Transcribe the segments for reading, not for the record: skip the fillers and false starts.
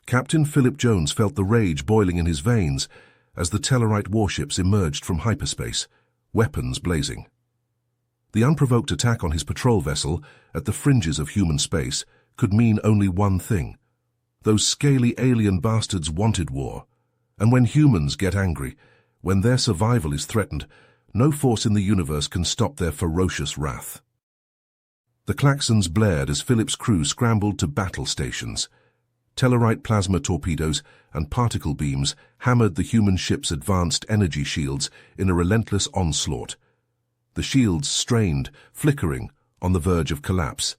Captain Philip Jones felt the rage boiling in his veins as the Tellarite warships emerged from hyperspace, weapons blazing. The unprovoked attack on his patrol vessel at the fringes of human space could mean only one thing. Those scaly alien bastards wanted war, and when humans get angry, when their survival is threatened, no force in the universe can stop their ferocious wrath. The klaxons blared as Philip's crew scrambled to battle stations. Tellarite plasma torpedoes and particle beams hammered the human ship's advanced energy shields in a relentless onslaught. The shields strained, flickering, on the verge of collapse.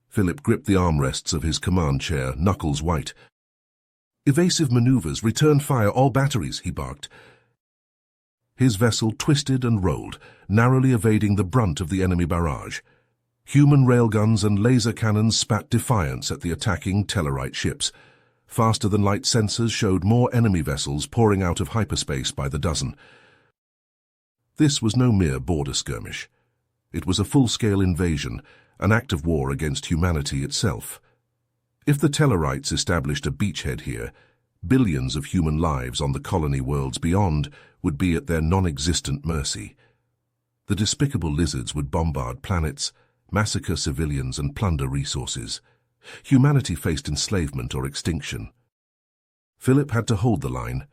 Philip gripped the armrests of his command chair, knuckles white. "Evasive maneuvers, return fire, all batteries," he barked. His vessel twisted and rolled, narrowly evading the brunt of the enemy barrage. Human railguns and laser cannons spat defiance at the attacking Tellarite ships. Faster-than-light sensors showed more enemy vessels pouring out of hyperspace by the dozen. This was no mere border skirmish. It was a full-scale invasion, an act of war against humanity itself. If the Tellarites established a beachhead here, billions of human lives on the colony worlds beyond would be at their non-existent mercy. The despicable lizards would bombard planets, massacre civilians and plunder resources. Humanity faced enslavement or extinction. Philip had to hold the line.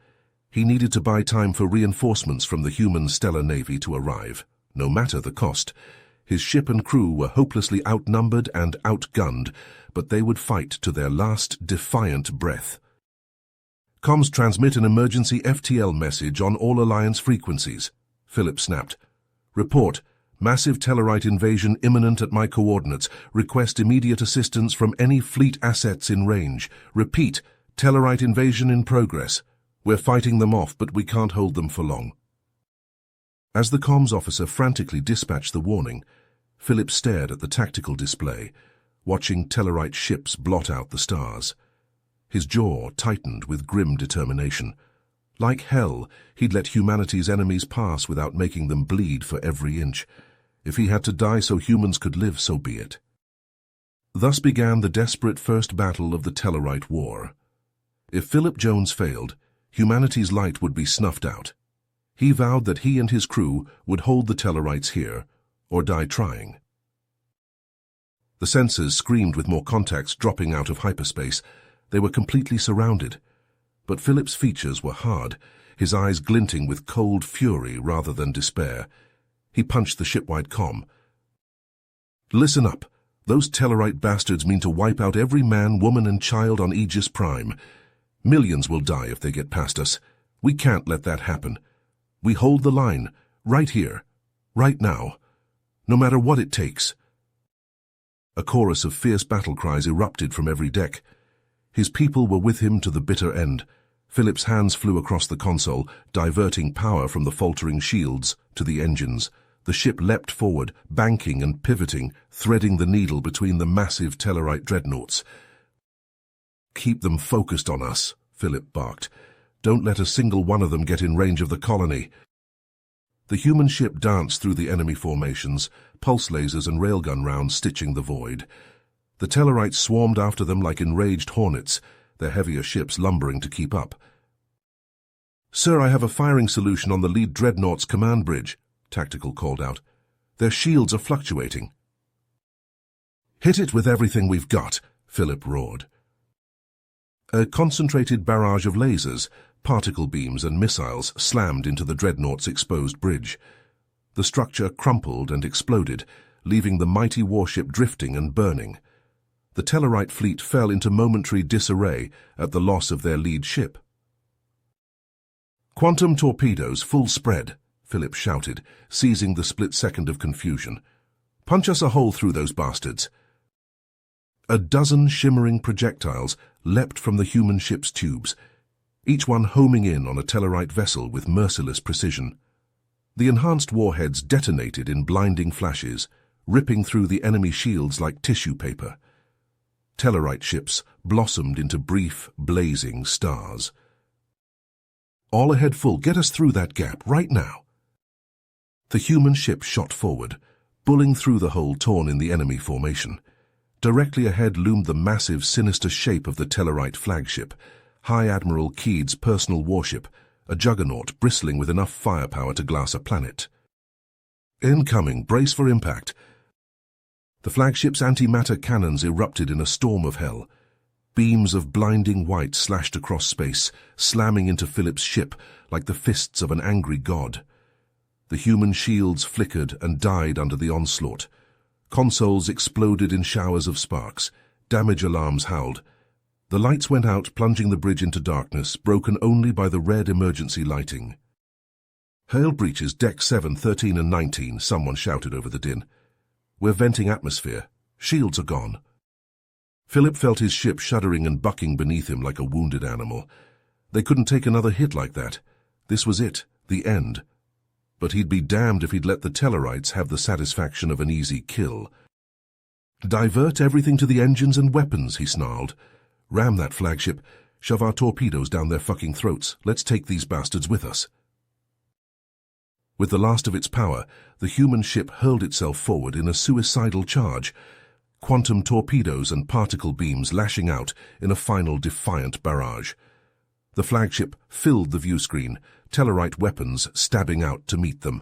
He needed to buy time for reinforcements from the human stellar navy to arrive, no matter the cost. His ship and crew were hopelessly outnumbered and outgunned, but they would fight to their last defiant breath. "Comms transmit an emergency FTL message on all Alliance frequencies," Philip snapped. "Report. Massive Tellarite invasion imminent at my coordinates. Request immediate assistance from any fleet assets in range. Repeat, Tellarite invasion in progress. We're fighting them off, but we can't hold them for long." As the comms officer frantically dispatched the warning, Philip stared at the tactical display, watching Tellarite ships blot out the stars. His jaw tightened with grim determination. Like hell, he'd let humanity's enemies pass without making them bleed for every inch. If he had to die so humans could live, so be it. Thus began the desperate first battle of the Tellarite War. If Philip Jones failed, humanity's light would be snuffed out. He vowed that he and his crew would hold the Tellarites here, or die trying. The sensors screamed with more contacts dropping out of hyperspace. They were completely surrounded. But Philip's features were hard, his eyes glinting with cold fury rather than despair. He punched the shipwide comm. "Listen up. Those Tellarite bastards mean to wipe out every man, woman, and child on Aegis Prime. Millions will die if they get past us. We can't let that happen. We hold the line, right here, right now, no matter what it takes." A chorus of fierce battle cries erupted from every deck. His people were with him to the bitter end. Philip's hands flew across the console, diverting power from the faltering shields to the engines. The ship leapt forward, banking and pivoting, threading the needle between the massive Tellarite dreadnoughts. "Keep them focused on us," Philip barked. "Don't let a single one of them get in range of the colony." The human ship danced through the enemy formations, pulse lasers and railgun rounds stitching the void. The Tellarites swarmed after them like enraged hornets, their heavier ships lumbering to keep up. "Sir, I have a firing solution on the lead dreadnought's command bridge," Tactical called out. "Their shields are fluctuating." "Hit it with everything we've got," Philip roared. A concentrated barrage of lasers, particle beams and missiles slammed into the dreadnought's exposed bridge. The structure crumpled and exploded, leaving the mighty warship drifting and burning. The Tellarite fleet fell into momentary disarray at the loss of their lead ship. "Quantum torpedoes, full spread," Philip shouted, seizing the split second of confusion. "Punch us a hole through those bastards." A dozen shimmering projectiles leapt from the human ship's tubes, each one homing in on a Tellarite vessel with merciless precision. The enhanced warheads detonated in blinding flashes, ripping through the enemy shields like tissue paper. Tellarite ships blossomed into brief, blazing stars. "All ahead full, get us through that gap, right now." The human ship shot forward, bulling through the hole torn in the enemy formation. Directly ahead loomed the massive, sinister shape of the Tellarite flagship, High Admiral Keed's personal warship, a juggernaut bristling with enough firepower to glass a planet. Incoming, brace for impact. The flagship's antimatter cannons erupted in a storm of hell. Beams of blinding white slashed across space, slamming into Philip's ship like the fists of an angry god. The human shields flickered and died under the onslaught. Consoles exploded in showers of sparks. Damage alarms howled. The lights went out, plunging the bridge into darkness, broken only by the red emergency lighting. "Hail breaches, Deck 7, 13 and 19, someone shouted over the din. "We're venting atmosphere. Shields are gone." Philip felt his ship shuddering and bucking beneath him like a wounded animal. They couldn't take another hit like that. This was it, the end. But he'd be damned if he'd let the Tellarites have the satisfaction of an easy kill. "Divert everything to the engines and weapons," he snarled. "Ram that flagship. Shove our torpedoes down their fucking throats. Let's take these bastards with us." With the last of its power, the human ship hurled itself forward in a suicidal charge, quantum torpedoes and particle beams lashing out in a final defiant barrage. The flagship filled the viewscreen, Tellarite weapons stabbing out to meet them.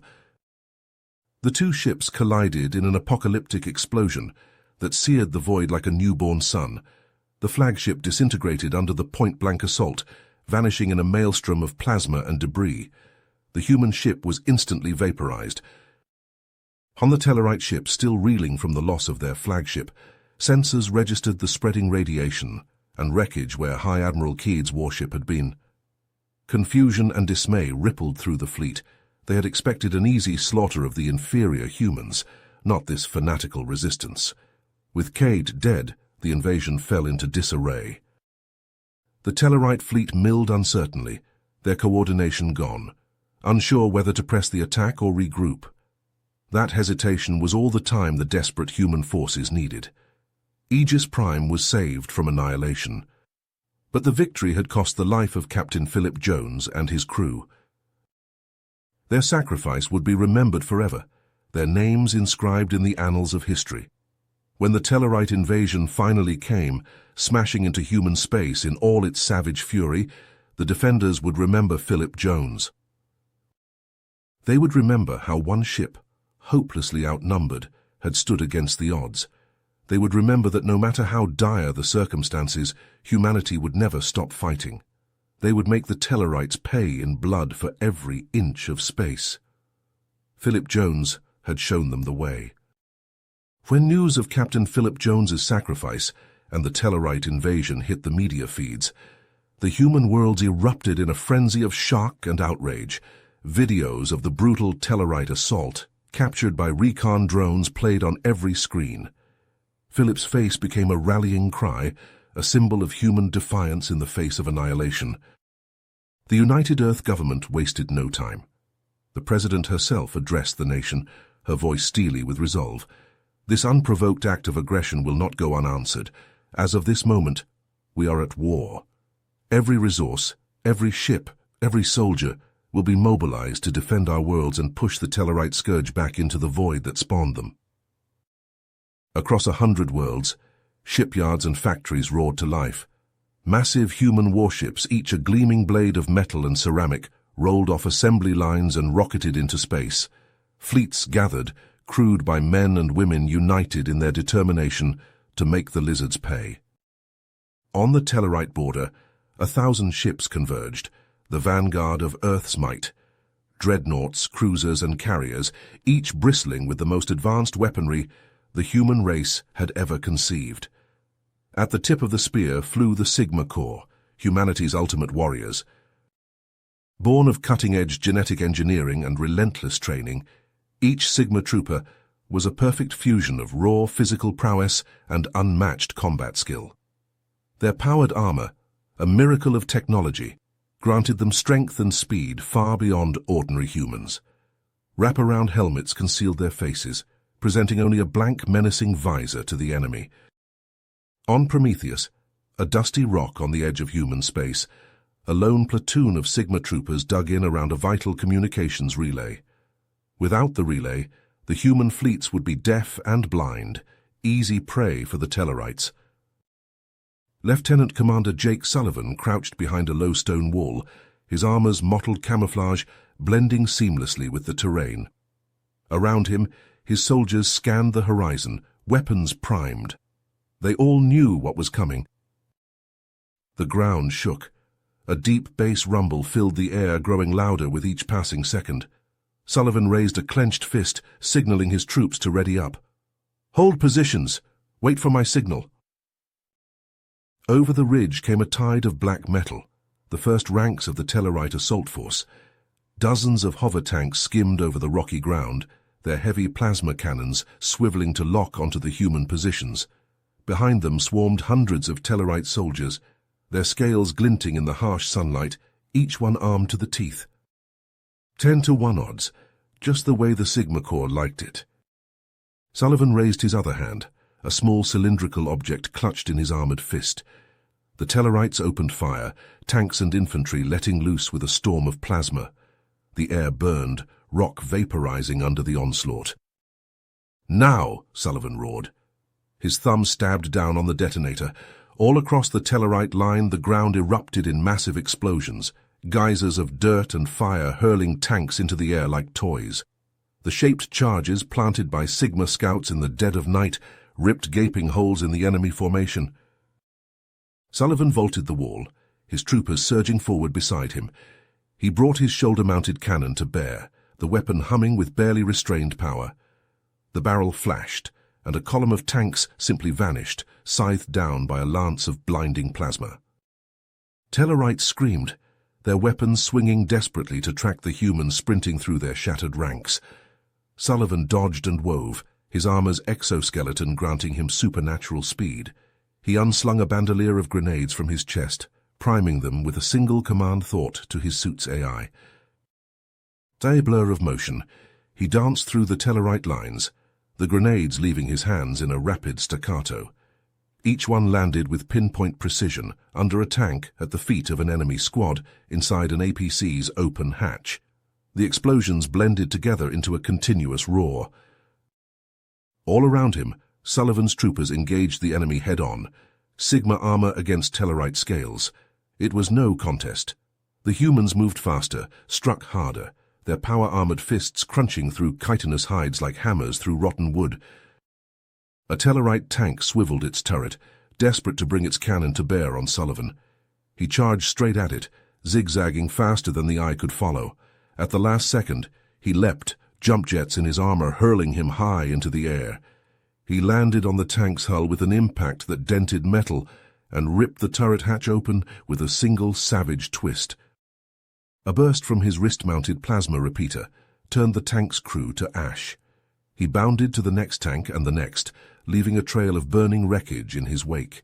The two ships collided in an apocalyptic explosion that seared the void like a newborn sun. The flagship disintegrated under the point-blank assault, vanishing in a maelstrom of plasma and debris. The human ship was instantly vaporized. On the Tellarite ship, still reeling from the loss of their flagship, sensors registered the spreading radiation and wreckage where High Admiral Keed's warship had been. Confusion and dismay rippled through the fleet. They had expected an easy slaughter of the inferior humans, not this fanatical resistance. With Keed dead, the invasion fell into disarray. The Tellarite fleet milled uncertainly, their coordination gone, unsure whether to press the attack or regroup. That hesitation was all the time the desperate human forces needed. Aegis Prime was saved from annihilation. But the victory had cost the life of Captain Philip Jones and his crew. Their sacrifice would be remembered forever, their names inscribed in the annals of history. When the Tellarite invasion finally came, smashing into human space in all its savage fury, the defenders would remember Philip Jones. They would remember how one ship, hopelessly outnumbered, had stood against the odds. They would remember that no matter how dire the circumstances, humanity would never stop fighting. They would make the Tellarites pay in blood for every inch of space. Philip Jones had shown them the way. When news of Captain Philip Jones's sacrifice and the Tellarite invasion hit the media feeds, the human worlds erupted in a frenzy of shock and outrage. Videos of the brutal Tellarite assault, captured by recon drones, played on every screen. Philip's face became a rallying cry, a symbol of human defiance in the face of annihilation. The United Earth government wasted no time. The President herself addressed the nation, her voice steely with resolve. "This unprovoked act of aggression will not go unanswered. As of this moment, we are at war. Every resource, every ship, every soldier will be mobilized to defend our worlds and push the Tellarite scourge back into the void that spawned them." Across 100 worlds, shipyards and factories roared to life. Massive human warships, each a gleaming blade of metal and ceramic, rolled off assembly lines and rocketed into space. Fleets gathered, crewed by men and women united in their determination to make the lizards pay. On the Tellarite border, 1,000 ships converged, the vanguard of Earth's might. Dreadnoughts, cruisers and carriers, each bristling with the most advanced weaponry the human race had ever conceived. At the tip of the spear flew the Sigma Corps, humanity's ultimate warriors. Born of cutting-edge genetic engineering and relentless training, each Sigma trooper was a perfect fusion of raw physical prowess and unmatched combat skill. Their powered armor, a miracle of technology, granted them strength and speed far beyond ordinary humans. Wraparound helmets concealed their faces, presenting only a blank, menacing visor to the enemy. On Prometheus, a dusty rock on the edge of human space, a lone platoon of Sigma troopers dug in around a vital communications relay. Without the relay, the human fleets would be deaf and blind, easy prey for the Tellarites. Lieutenant Commander Jake Sullivan crouched behind a low stone wall, his armor's mottled camouflage blending seamlessly with the terrain. Around him, his soldiers scanned the horizon, weapons primed. They all knew what was coming. The ground shook. A deep bass rumble filled the air, growing louder with each passing second. Sullivan raised a clenched fist, signaling his troops to ready up. "Hold positions! Wait for my signal!" Over the ridge came a tide of black metal, the first ranks of the Tellarite assault force. Dozens of hover tanks skimmed over the rocky ground, their heavy plasma cannons swiveling to lock onto the human positions. Behind them swarmed hundreds of Tellarite soldiers, their scales glinting in the harsh sunlight, each one armed to the teeth. 10-1 odds, just the way the Sigma Corps liked it. Sullivan raised his other hand, a small cylindrical object clutched in his armored fist. The Tellarites opened fire, tanks and infantry letting loose with a storm of plasma. The air burned, rock vaporizing under the onslaught. "Now!" Sullivan roared. His thumb stabbed down on the detonator. All across the Tellarite line, the ground erupted in massive explosions, geysers of dirt and fire hurling tanks into the air like toys. The shaped charges planted by Sigma scouts in the dead of night ripped gaping holes in the enemy formation. Sullivan vaulted the wall, his troopers surging forward beside him. He brought his shoulder-mounted cannon to bear, the weapon humming with barely restrained power. The barrel flashed, and a column of tanks simply vanished, scythed down by a lance of blinding plasma. Tellarites screamed, their weapons swinging desperately to track the humans sprinting through their shattered ranks. Sullivan dodged and wove, his armor's exoskeleton granting him supernatural speed. He unslung a bandolier of grenades from his chest, priming them with a single command thought to his suit's AI. A blur of motion, he danced through the Tellarite lines, the grenades leaving his hands in a rapid staccato. Each one landed with pinpoint precision under a tank at the feet of an enemy squad inside an APC's open hatch. The explosions blended together into a continuous roar. All around him, Sullivan's troopers engaged the enemy head-on, Sigma armor against Tellarite scales. It was no contest. The humans moved faster, struck harder, their power-armored fists crunching through chitinous hides like hammers through rotten wood. A Tellarite tank swiveled its turret, desperate to bring its cannon to bear on Sullivan. He charged straight at it, zigzagging faster than the eye could follow. At the last second, he leapt, jump jets in his armor hurling him high into the air. He landed on the tank's hull with an impact that dented metal and ripped the turret hatch open with a single savage twist. A burst from his wrist-mounted plasma repeater turned the tank's crew to ash. He bounded to the next tank and the next, leaving a trail of burning wreckage in his wake.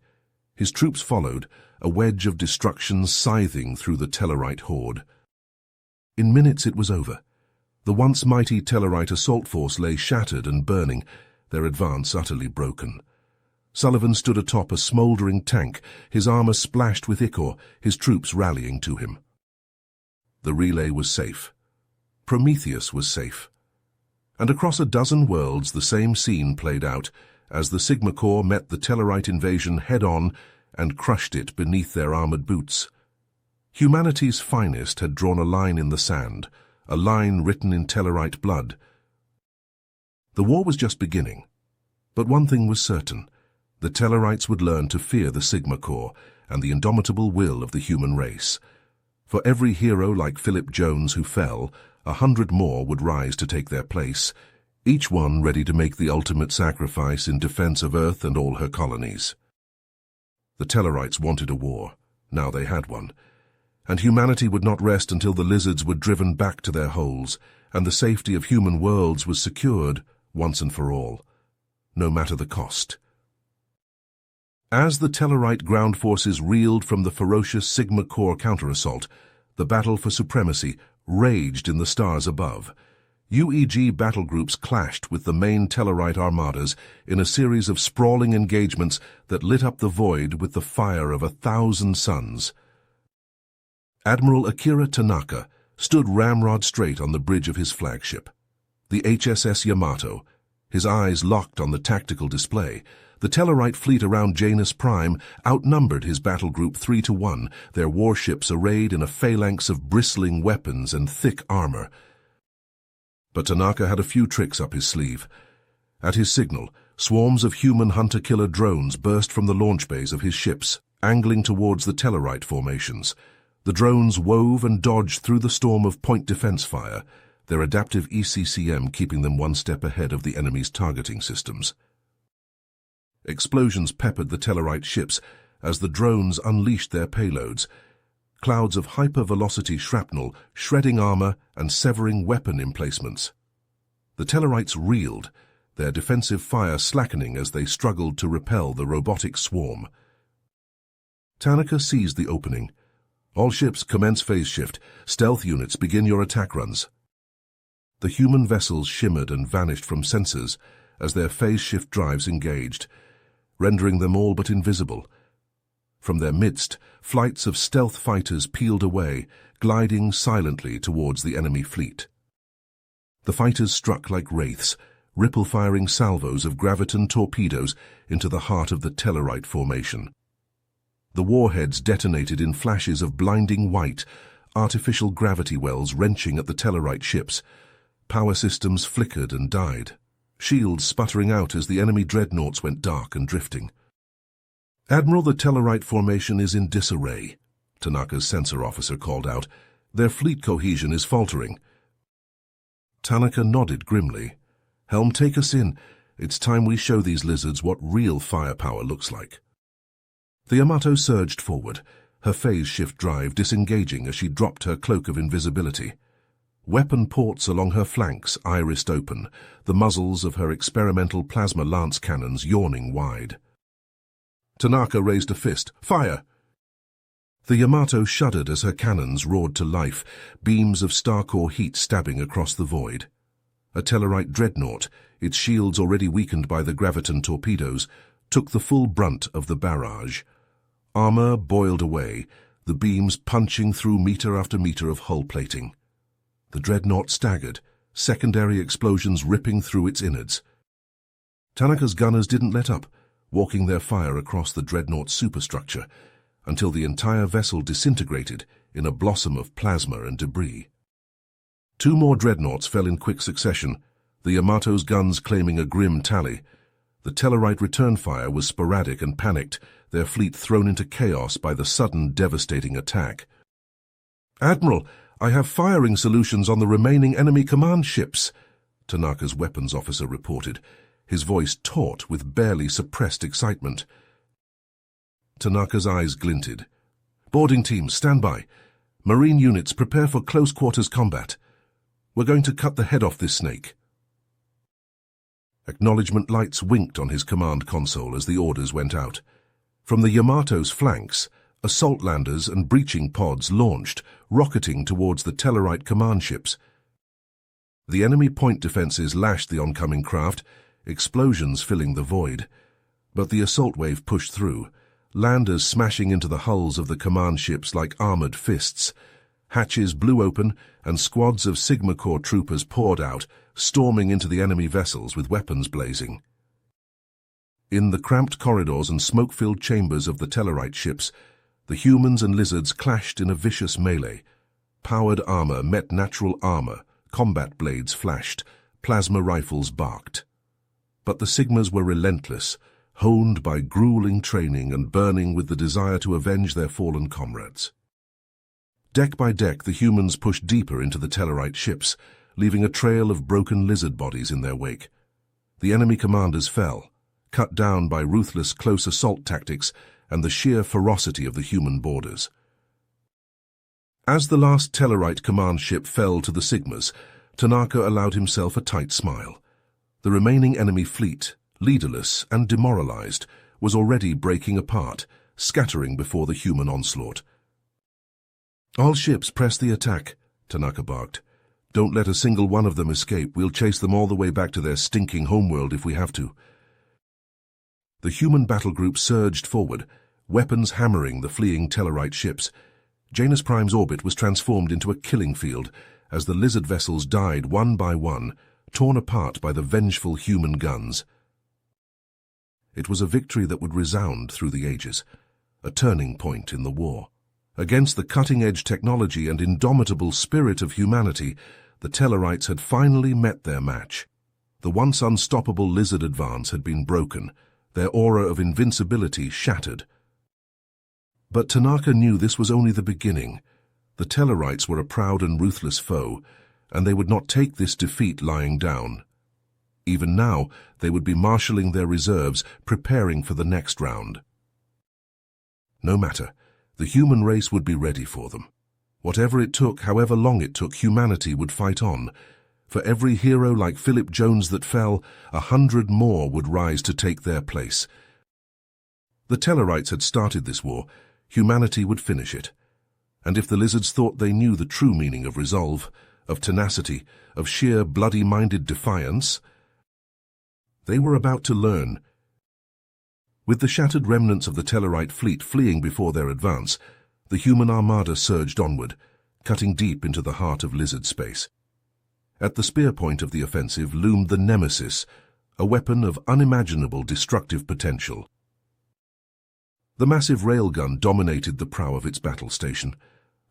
His troops followed, a wedge of destruction scything through the Tellarite horde. In minutes it was over. The once mighty Tellarite assault force lay shattered and burning, their advance utterly broken. Sullivan stood atop a smouldering tank, his armor splashed with ichor, his troops rallying to him. The relay was safe. Prometheus was safe. And across a dozen worlds the same scene played out, as the Sigma Corps met the Tellarite invasion head-on and crushed it beneath their armored boots. Humanity's finest had drawn a line in the sand, a line written in Tellarite blood. The war was just beginning. But one thing was certain. The Tellarites would learn to fear the Sigma Corps and the indomitable will of the human race. For every hero like Philip Jones who fell, 100 more would rise to take their place, each one ready to make the ultimate sacrifice in defense of Earth and all her colonies. The Tellarites wanted a war. Now they had one. And humanity would not rest until the lizards were driven back to their holes and the safety of human worlds was secured once and for all, no matter the cost. As the Tellarite ground forces reeled from the ferocious Sigma Corps counter-assault, the battle for supremacy raged in the stars above. UEG battle groups clashed with the main Tellarite armadas in a series of sprawling engagements that lit up the void with the fire of 1,000 suns. Admiral Akira Tanaka stood ramrod straight on the bridge of his flagship, the HSS Yamato, his eyes locked on the tactical display. The Tellarite fleet around Janus Prime outnumbered his battle group 3-1, their warships arrayed in a phalanx of bristling weapons and thick armor. But Tanaka had a few tricks up his sleeve. At his signal, swarms of human hunter-killer drones burst from the launch bays of his ships, angling towards the Tellarite formations. The drones wove and dodged through the storm of point defense fire, their adaptive ECCM keeping them one step ahead of the enemy's targeting systems. Explosions peppered the Tellarite ships as the drones unleashed their payloads, clouds of hyper-velocity shrapnel shredding armor and severing weapon emplacements. The Tellarites reeled, their defensive fire slackening as they struggled to repel the robotic swarm. Tanaka seized the opening. All ships commence phase shift. Stealth units begin your attack runs. The human vessels shimmered and vanished from sensors as their phase shift drives engaged, rendering them all but invisible. From their midst, flights of stealth fighters peeled away, gliding silently towards the enemy fleet. The fighters struck like wraiths, ripple-firing salvos of graviton torpedoes into the heart of the Tellarite formation. The warheads detonated in flashes of blinding white, artificial gravity wells wrenching at the Tellarite ships. Power systems flickered and died, shields sputtering out as the enemy dreadnoughts went dark and drifting. "Admiral, the Tellarite formation is in disarray," Tanaka's sensor officer called out. "Their fleet cohesion is faltering." Tanaka nodded grimly. "Helm, take us in. It's time we show these lizards what real firepower looks like." The Yamato surged forward, her phase shift drive disengaging as she dropped her cloak of invisibility. Weapon ports along her flanks irised open, the muzzles of her experimental plasma lance cannons yawning wide. Tanaka raised a fist. "Fire!" The Yamato shuddered as her cannons roared to life, beams of Starcore heat stabbing across the void. A Tellarite dreadnought, its shields already weakened by the graviton torpedoes, took the full brunt of the barrage. Armor boiled away, the beams punching through meter after meter of hull plating. The dreadnought staggered, secondary explosions ripping through its innards. Tanaka's gunners didn't let up, walking their fire across the dreadnought's superstructure, until the entire vessel disintegrated in a blossom of plasma and debris. Two more dreadnoughts fell in quick succession, the Yamato's guns claiming a grim tally. The Tellarite return fire was sporadic and panicked, their fleet thrown into chaos by the sudden devastating attack. "Admiral, I have firing solutions on the remaining enemy command ships," Tanaka's weapons officer reported, his voice taut with barely suppressed excitement. Tanaka's eyes glinted. "Boarding teams, stand by. Marine units, prepare for close-quarters combat. We're going to cut the head off this snake." Acknowledgement lights winked on his command console as the orders went out. From the Yamato's flanks, assault landers and breaching pods launched, rocketing towards the Tellarite command ships. The enemy point defenses lashed the oncoming craft, explosions filling the void. But the assault wave pushed through, landers smashing into the hulls of the command ships like armored fists. Hatches blew open, and squads of Sigma Corps troopers poured out, storming into the enemy vessels with weapons blazing. In the cramped corridors and smoke-filled chambers of the Tellarite ships, the humans and lizards clashed in a vicious melee. Powered armor met natural armor, combat blades flashed, plasma rifles barked. But the Sigmas were relentless, honed by grueling training and burning with the desire to avenge their fallen comrades. Deck by deck, the humans pushed deeper into the Tellarite ships, leaving a trail of broken lizard bodies in their wake. The enemy commanders fell, cut down by ruthless close assault tactics and the sheer ferocity of the human boarders. As the last Tellarite command ship fell to the Sigmas, Tanaka allowed himself a tight smile. The remaining enemy fleet, leaderless and demoralized, was already breaking apart, scattering before the human onslaught. "All ships, press the attack," Tanaka barked. "Don't let a single one of them escape. We'll chase them all the way back to their stinking homeworld if we have to." The human battle group surged forward, weapons hammering the fleeing Tellarite ships. Janus Prime's orbit was transformed into a killing field as the lizard vessels died one by one, torn apart by the vengeful human guns. It was a victory that would resound through the ages, a turning point in the war. Against the cutting-edge technology and indomitable spirit of humanity, the Tellarites had finally met their match. The once unstoppable lizard advance had been broken, their aura of invincibility shattered. But Tanaka knew this was only the beginning. The Tellarites were a proud and ruthless foe, and they would not take this defeat lying down. Even now, they would be marshalling their reserves, preparing for the next round. No matter, the human race would be ready for them. Whatever it took, however long it took, humanity would fight on. For every hero like Philip Jones that fell, 100 more would rise to take their place. The Tellarites had started this war. Humanity would finish it. And if the lizards thought they knew the true meaning of resolve, of tenacity, of sheer bloody-minded defiance, they were about to learn. With the shattered remnants of the Tellarite fleet fleeing before their advance, the human armada surged onward, cutting deep into the heart of lizard space. At the spear point of the offensive loomed the Nemesis, a weapon of unimaginable destructive potential. The massive railgun dominated the prow of its battle station,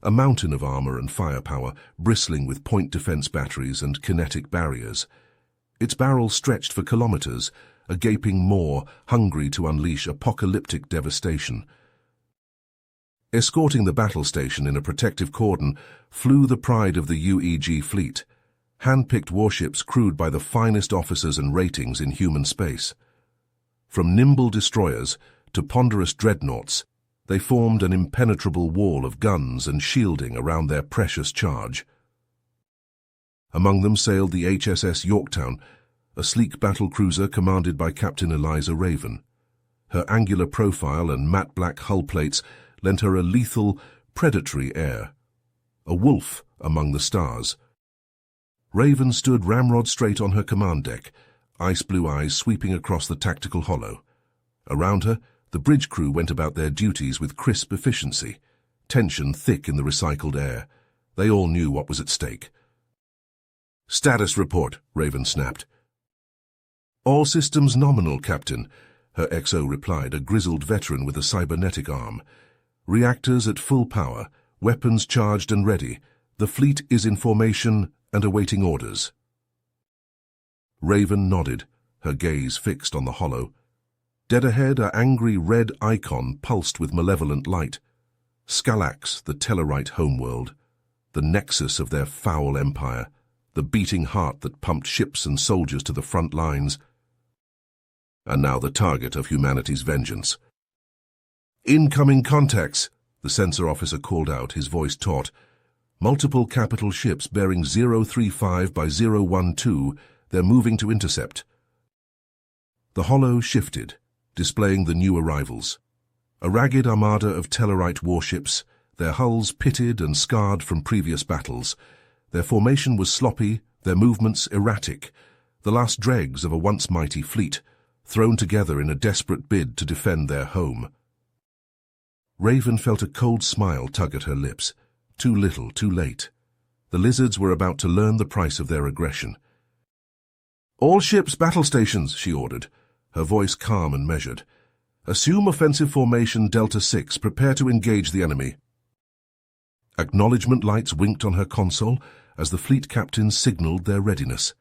a mountain of armor and firepower, bristling with point defense batteries and kinetic barriers. Its barrel stretched for kilometers, a gaping maw hungry to unleash apocalyptic devastation. Escorting the battle station in a protective cordon flew the pride of the UEG fleet, hand-picked warships crewed by the finest officers and ratings in human space. From nimble destroyers to ponderous dreadnoughts, they formed an impenetrable wall of guns and shielding around their precious charge. Among them sailed the HSS Yorktown, a sleek battlecruiser commanded by Captain Eliza Raven. Her angular profile and matte black hull plates lent her a lethal, predatory air. A wolf among the stars. Raven stood ramrod straight on her command deck, ice-blue eyes sweeping across the tactical hollow. Around her, the bridge crew went about their duties with crisp efficiency, tension thick in the recycled air. They all knew what was at stake. "Status report," Raven snapped. "All systems nominal, Captain," her XO replied, a grizzled veteran with a cybernetic arm. "Reactors at full power, weapons charged and ready. The fleet is in formation and awaiting orders." Raven nodded, her gaze fixed on the hollow. Dead ahead, an angry red icon pulsed with malevolent light. Skalax, the Tellarite homeworld, the nexus of their foul empire, the beating heart that pumped ships and soldiers to the front lines. And now the target of humanity's vengeance. "Incoming contacts," the sensor officer called out, his voice taut. "Multiple capital ships bearing 035 by 012, they're moving to intercept." The hollow shifted, displaying the new arrivals. A ragged armada of Tellarite warships, their hulls pitted and scarred from previous battles. Their formation was sloppy, their movements erratic, the last dregs of a once mighty fleet, thrown together in a desperate bid to defend their home. Raven felt a cold smile tug at her lips. Too little, too late. The lizards were about to learn the price of their aggression. "All ships battle stations," she ordered, her voice calm and measured. "Assume offensive formation Delta 6. Prepare to engage the enemy." Acknowledgement lights winked on her console as the fleet captains signaled their readiness.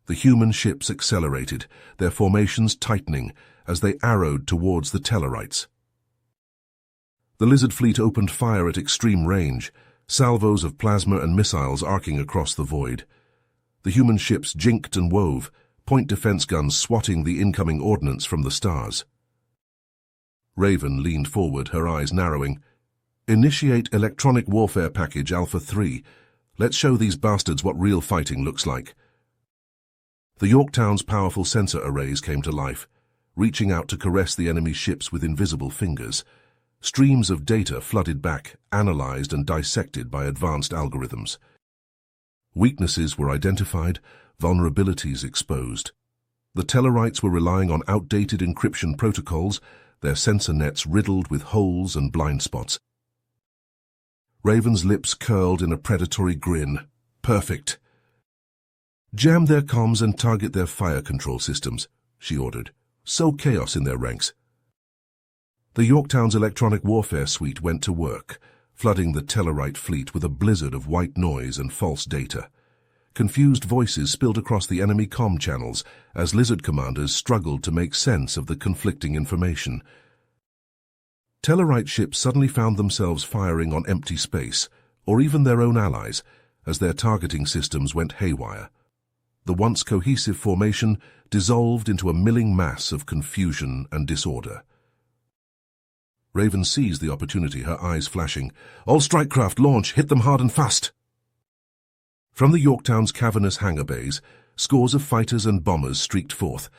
The human ships accelerated, their formations tightening as they arrowed towards the Tellarites. The lizard fleet opened fire at extreme range, salvos of plasma and missiles arcing across the void. The human ships jinked and wove, point defense guns swatting the incoming ordnance from the stars. Raven leaned forward, her eyes narrowing. "Initiate electronic warfare package Alpha 3. Let's show these bastards what real fighting looks like." The Yorktown's powerful sensor arrays came to life, reaching out to caress the enemy's ships with invisible fingers. Streams of data flooded back, analyzed and dissected by advanced algorithms. Weaknesses were identified, vulnerabilities exposed. The Tellarites were relying on outdated encryption protocols, their sensor nets riddled with holes and blind spots. Raven's lips curled in a predatory grin. Perfect. "Jam their comms and target their fire control systems," she ordered. "Sow chaos in their ranks." The Yorktown's electronic warfare suite went to work, flooding the Tellarite fleet with a blizzard of white noise and false data. Confused voices spilled across the enemy comm channels as lizard commanders struggled to make sense of the conflicting information. Tellarite ships suddenly found themselves firing on empty space, or even their own allies, as their targeting systems went haywire. The once cohesive formation dissolved into a milling mass of confusion and disorder. Raven seized the opportunity, her eyes flashing. "All strike craft, launch! Hit them hard and fast!" From the Yorktown's cavernous hangar bays, scores of fighters and bombers streaked forth,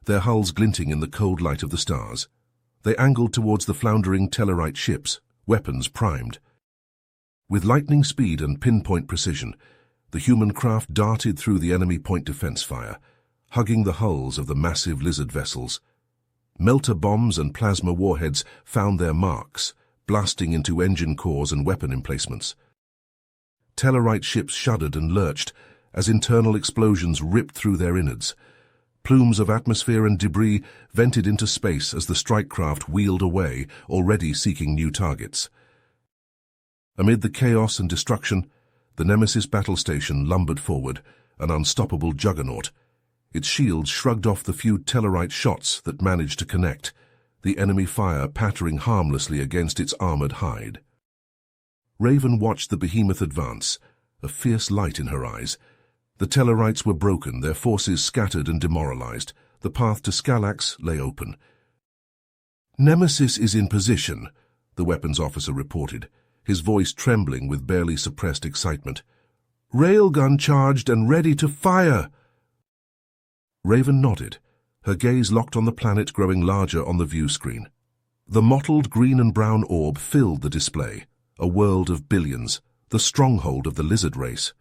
their hulls glinting in the cold light of the stars. They angled towards the floundering Tellarite ships, weapons primed. With lightning speed and pinpoint precision, the human craft darted through the enemy point defense fire, hugging the hulls of the massive lizard vessels. Melter bombs and plasma warheads found their marks, blasting into engine cores and weapon emplacements. Tellarite ships shuddered and lurched as internal explosions ripped through their innards. Plumes of atmosphere and debris vented into space as the strike craft wheeled away, already seeking new targets. Amid the chaos and destruction, the Nemesis battle station lumbered forward, an unstoppable juggernaut. Its shields shrugged off the few Tellarite shots that managed to connect, the enemy fire pattering harmlessly against its armored hide. Raven watched the behemoth advance, a fierce light in her eyes. The Tellarites were broken, their forces scattered and demoralized. The path to Skalax lay open. "Nemesis is in position," the weapons officer reported, his voice trembling with barely suppressed excitement. "Railgun charged and ready to fire!" Raven nodded, her gaze locked on the planet growing larger on the view screen. The mottled green and brown orb filled the display, a world of billions, the stronghold of the lizard race.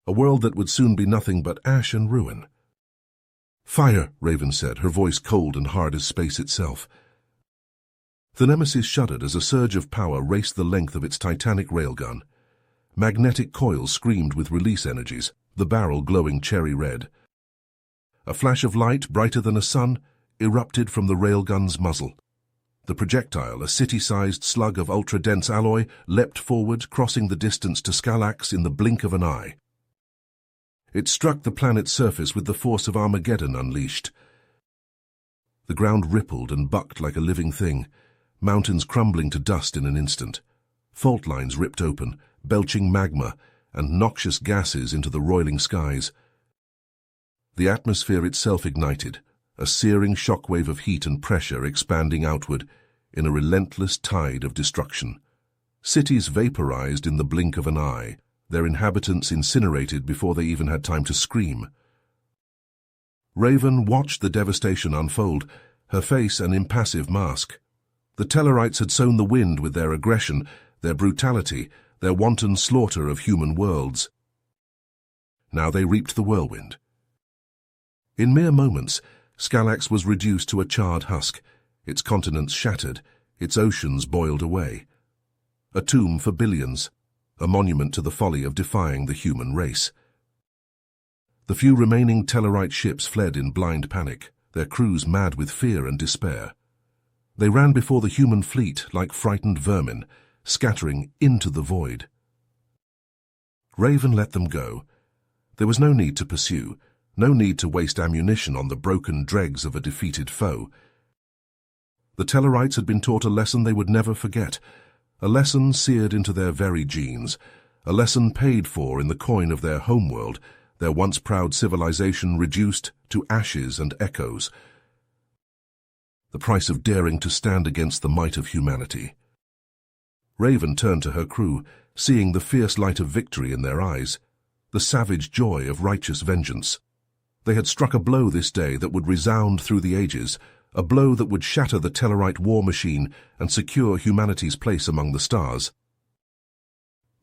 A world that would soon be nothing but ash and ruin. "Fire," Raven said, her voice cold and hard as space itself. The Nemesis shuddered as a surge of power raced the length of its titanic railgun. Magnetic coils screamed with release energies, the barrel glowing cherry red. A flash of light, brighter than a sun, erupted from the railgun's muzzle. The projectile, a city-sized slug of ultra-dense alloy, leapt forward, crossing the distance to Skalax in the blink of an eye. It struck the planet's surface with the force of Armageddon unleashed. The ground rippled and bucked like a living thing, mountains crumbling to dust in an instant. Fault lines ripped open, belching magma and noxious gases into the roiling skies. The atmosphere itself ignited, a searing shockwave of heat and pressure expanding outward in a relentless tide of destruction. Cities vaporized in the blink of an eye, their inhabitants incinerated before they even had time to scream. Raven watched the devastation unfold, her face an impassive mask. The Tellarites had sown the wind with their aggression, their brutality, their wanton slaughter of human worlds. Now they reaped the whirlwind. In mere moments, Skalax was reduced to a charred husk, its continents shattered, its oceans boiled away. A tomb for billions, a monument to the folly of defying the human race. The few remaining Tellarite ships fled in blind panic, their crews mad with fear and despair. They ran before the human fleet like frightened vermin, scattering into the void. Raven let them go. There was no need to pursue, no need to waste ammunition on the broken dregs of a defeated foe. The Tellarites had been taught a lesson they would never forget, a lesson seared into their very genes, a lesson paid for in the coin of their homeworld, their once proud civilization reduced to ashes and echoes. The price of daring to stand against the might of humanity. Raven turned to her crew, seeing the fierce light of victory in their eyes, the savage joy of righteous vengeance. They had struck a blow this day that would resound through the ages, a blow that would shatter the Tellarite war machine and secure humanity's place among the stars.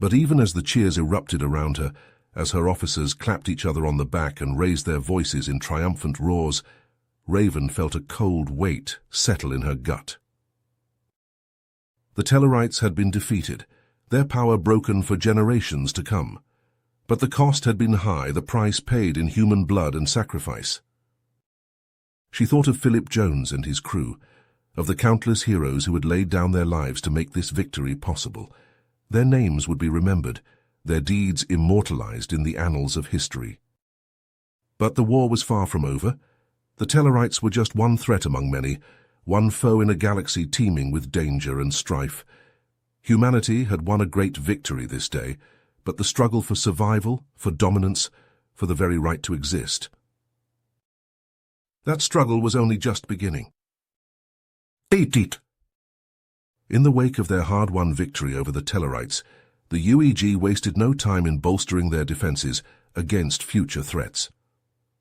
But even as the cheers erupted around her, as her officers clapped each other on the back and raised their voices in triumphant roars, Raven felt a cold weight settle in her gut. The Tellarites had been defeated, their power broken for generations to come. But the cost had been high, the price paid in human blood and sacrifice. She thought of Philip Jones and his crew, of the countless heroes who had laid down their lives to make this victory possible. Their names would be remembered, their deeds immortalized in the annals of history. But the war was far from over. The Tellarites were just one threat among many, one foe in a galaxy teeming with danger and strife. Humanity had won a great victory this day, but the struggle for survival, for dominance, for the very right to exist, that struggle was only just beginning. Eat it! In the wake of their hard-won victory over the Tellarites, the UEG wasted no time in bolstering their defenses against future threats.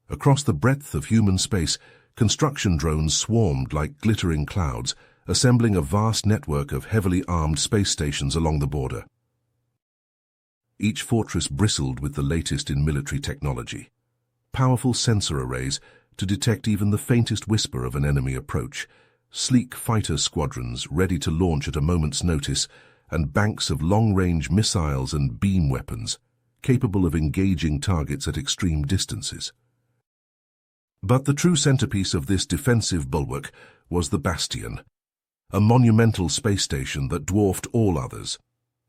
Across the breadth of human space, construction drones swarmed like glittering clouds, assembling a vast network of heavily armed space stations along the border. Each fortress bristled with the latest in military technology. Powerful sensor arrays to detect even the faintest whisper of an enemy approach, sleek fighter squadrons ready to launch at a moment's notice, and banks of long-range missiles and beam weapons capable of engaging targets at extreme distances. But the true centerpiece of this defensive bulwark was the Bastion, a monumental space station that dwarfed all others,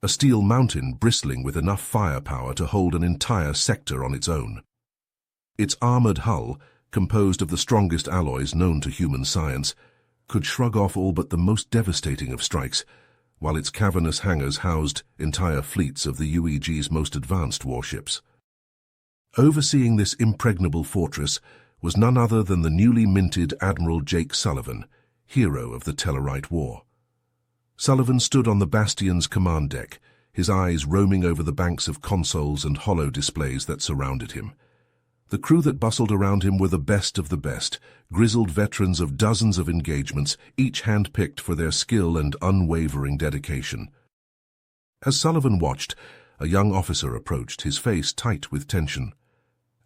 a steel mountain bristling with enough firepower to hold an entire sector on its own. Its armored hull, composed of the strongest alloys known to human science, could shrug off all but the most devastating of strikes, while its cavernous hangars housed entire fleets of the UEG's most advanced warships. Overseeing this impregnable fortress was none other than the newly minted Admiral Jake Sullivan, hero of the Tellarite War. Sullivan stood on the Bastion's command deck, his eyes roaming over the banks of consoles and holo displays that surrounded him. The crew that bustled around him were the best of the best, grizzled veterans of dozens of engagements, each hand-picked for their skill and unwavering dedication. As Sullivan watched, a young officer approached, his face tight with tension.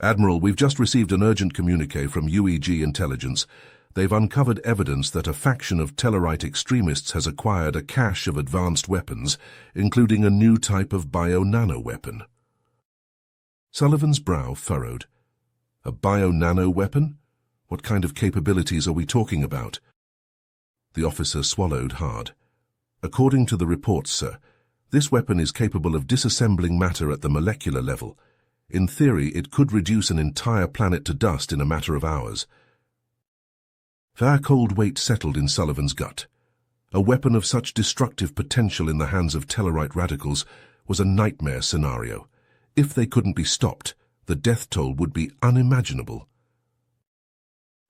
"Admiral, we've just received an urgent communique from UEG intelligence. They've uncovered evidence that a faction of Tellarite extremists has acquired a cache of advanced weapons, including a new type of bio-nano weapon." Sullivan's brow furrowed. A bio-nano weapon? What kind of capabilities are we talking about? The officer swallowed hard. "According to the reports, sir, this weapon is capable of disassembling matter at the molecular level. In theory, it could reduce an entire planet to dust in a matter of hours." A cold weight settled in Sullivan's gut. A weapon of such destructive potential in the hands of Tellarite radicals was a nightmare scenario. If they couldn't be stopped, the death toll would be unimaginable.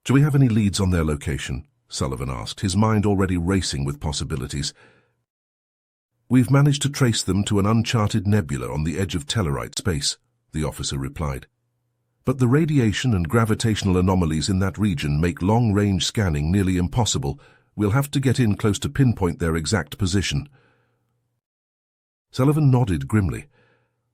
"Do we have any leads on their location?" Sullivan asked, his mind already racing with possibilities. "We've managed to trace them to an uncharted nebula on the edge of Tellarite space," the officer replied. "But the radiation and gravitational anomalies in that region make long-range scanning nearly impossible. We'll have to get in close to pinpoint their exact position." Sullivan nodded grimly.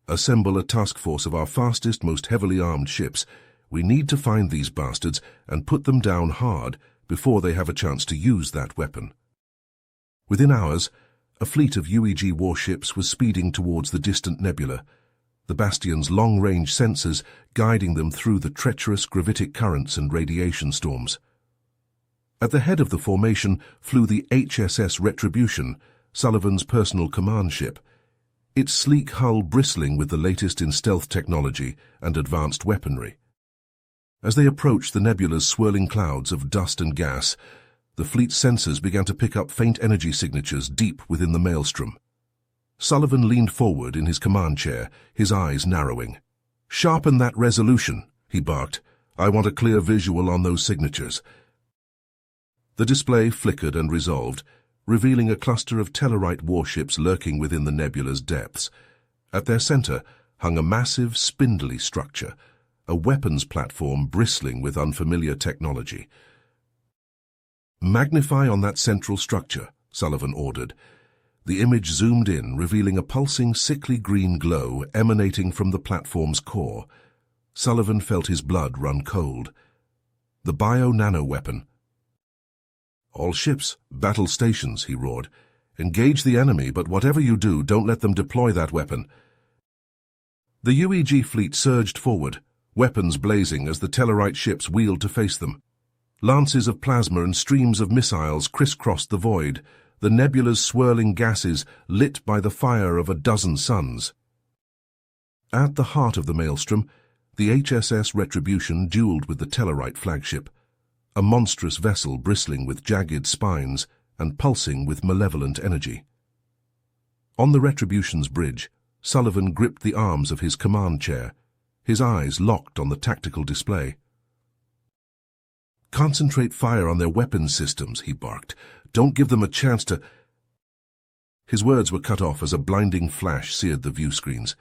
"Assemble a task force of our fastest, most heavily armed ships. We need to find these bastards and put them down hard before they have a chance to use that weapon." Within hours, a fleet of UEG warships was speeding towards the distant nebula, the Bastion's long-range sensors guiding them through the treacherous gravitic currents and radiation storms. At the head of the formation flew the HSS Retribution, Sullivan's personal command ship, its sleek hull bristling with the latest in stealth technology and advanced weaponry. As they approached the nebula's swirling clouds of dust and gas, the fleet's sensors began to pick up faint energy signatures deep within the maelstrom. Sullivan leaned forward in his command chair, his eyes narrowing. "Sharpen that resolution," he barked. "I want a clear visual on those signatures." The display flickered and resolved, revealing a cluster of Tellarite warships lurking within the nebula's depths. At their center hung a massive, spindly structure, a weapons platform bristling with unfamiliar technology. "Magnify on that central structure," Sullivan ordered. The image zoomed in, revealing a pulsing, sickly green glow emanating from the platform's core. Sullivan felt his blood run cold. The bio-nano weapon. "All ships, battle stations," he roared. "Engage the enemy, but whatever you do, don't let them deploy that weapon." The UEG fleet surged forward, weapons blazing as the Tellarite ships wheeled to face them. Lances of plasma and streams of missiles crisscrossed the void, the nebula's swirling gases lit by the fire of a dozen suns. At the heart of the maelstrom, the HSS Retribution dueled with the Tellarite flagship, a monstrous vessel bristling with jagged spines and pulsing with malevolent energy. On the Retribution's bridge, Sullivan gripped the arms of his command chair, his eyes locked on the tactical display. "Concentrate fire on their weapons systems," he barked. "Don't give them a chance to—" His words were cut off as a blinding flash seared the view screens.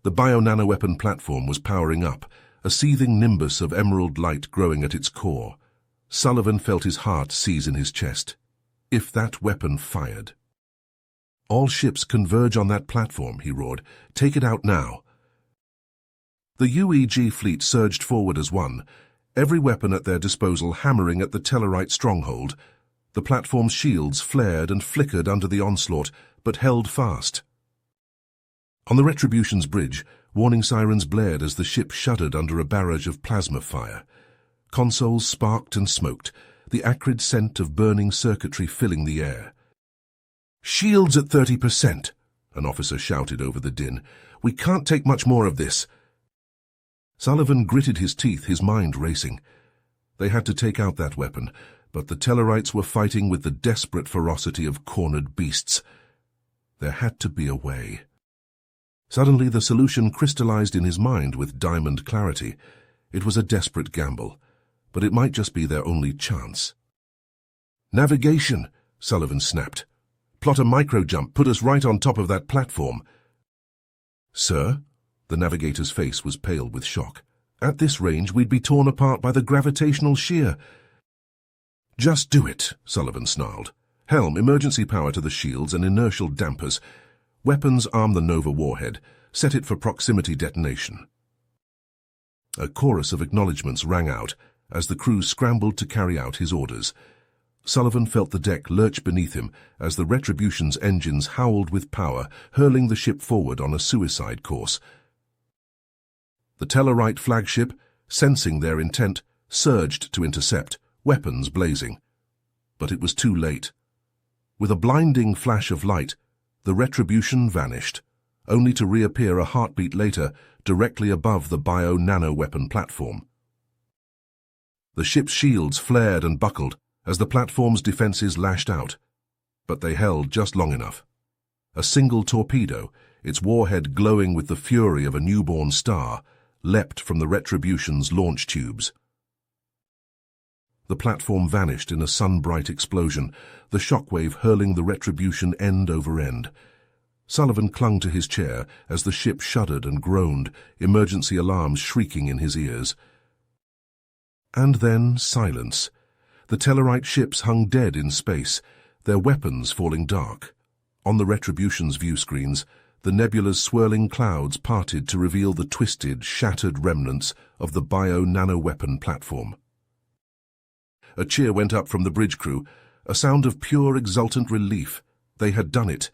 The bio-nanoweapon platform was powering up, a seething nimbus of emerald light growing at its core. Sullivan felt his heart seize in his chest. If that weapon fired— "All ships converge on that platform," he roared. "Take it out now." The UEG fleet surged forward as one, every weapon at their disposal hammering at the Tellarite stronghold. The platform's shields flared and flickered under the onslaught, but held fast. On the Retribution's bridge, warning sirens blared as the ship shuddered under a barrage of plasma fire. Consoles sparked and smoked, the acrid scent of burning circuitry filling the air. "Shields at 30%, an officer shouted over the din. "We can't take much more of this." Sullivan gritted his teeth, his mind racing. They had to take out that weapon, but the Tellarites were fighting with the desperate ferocity of cornered beasts. There had to be a way. Suddenly the solution crystallized in his mind with diamond clarity. It was a desperate gamble, but it might just be their only chance. "Navigation," Sullivan snapped. "Plot a micro-jump, put us right on top of that platform." "Sir?" The navigator's face was pale with shock. "At this range, we'd be torn apart by the gravitational shear." "Just do it," Sullivan snarled. "Helm, emergency power to the shields and inertial dampers. Weapons arm the Nova warhead. Set it for proximity detonation." A chorus of acknowledgements rang out as the crew scrambled to carry out his orders. Sullivan felt the deck lurch beneath him as the Retribution's engines howled with power, hurling the ship forward on a suicide course. The Tellarite flagship, sensing their intent, surged to intercept, weapons blazing. But it was too late. With a blinding flash of light, the Retribution vanished, only to reappear a heartbeat later directly above the bio-nano-weapon platform. The ship's shields flared and buckled as the platform's defenses lashed out, but they held just long enough. A single torpedo, its warhead glowing with the fury of a newborn star, leapt from the Retribution's launch tubes. The platform vanished in a sun-bright explosion, the shockwave hurling the Retribution end over end. Sullivan clung to his chair as the ship shuddered and groaned, emergency alarms shrieking in his ears. And then silence. The Tellarite ships hung dead in space, their weapons falling dark. On the Retribution's view screens, the nebula's swirling clouds parted to reveal the twisted, shattered remnants of the bio-nano-weapon platform. A cheer went up from the bridge crew, a sound of pure, exultant relief. They had done it.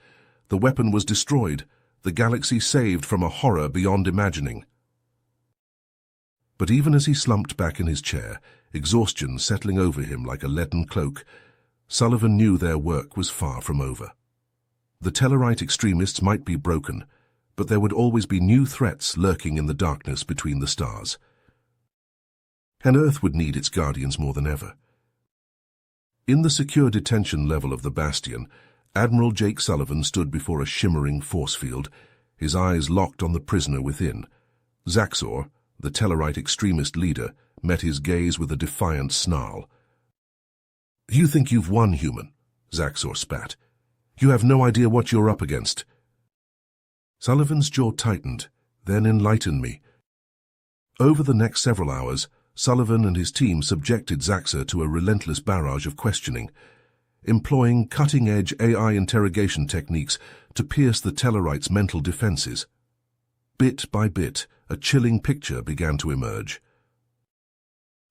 The weapon was destroyed, the galaxy saved from a horror beyond imagining. But even as he slumped back in his chair, exhaustion settling over him like a leaden cloak, Sullivan knew their work was far from over. The Tellarite extremists might be broken, but there would always be new threats lurking in the darkness between the stars. And Earth would need its guardians more than ever. In the secure detention level of the Bastion, Admiral Jake Sullivan stood before a shimmering force field, his eyes locked on the prisoner within. Zaxor, the Tellarite extremist leader, met his gaze with a defiant snarl. "You think you've won, human?" Zaxor spat. "You have no idea what you're up against." Sullivan's jaw tightened, then enlighten me. Over the next several hours, Sullivan and his team subjected Zaxor to a relentless barrage of questioning, employing cutting-edge AI interrogation techniques to pierce the Tellarite's mental defenses. Bit by bit, a chilling picture began to emerge.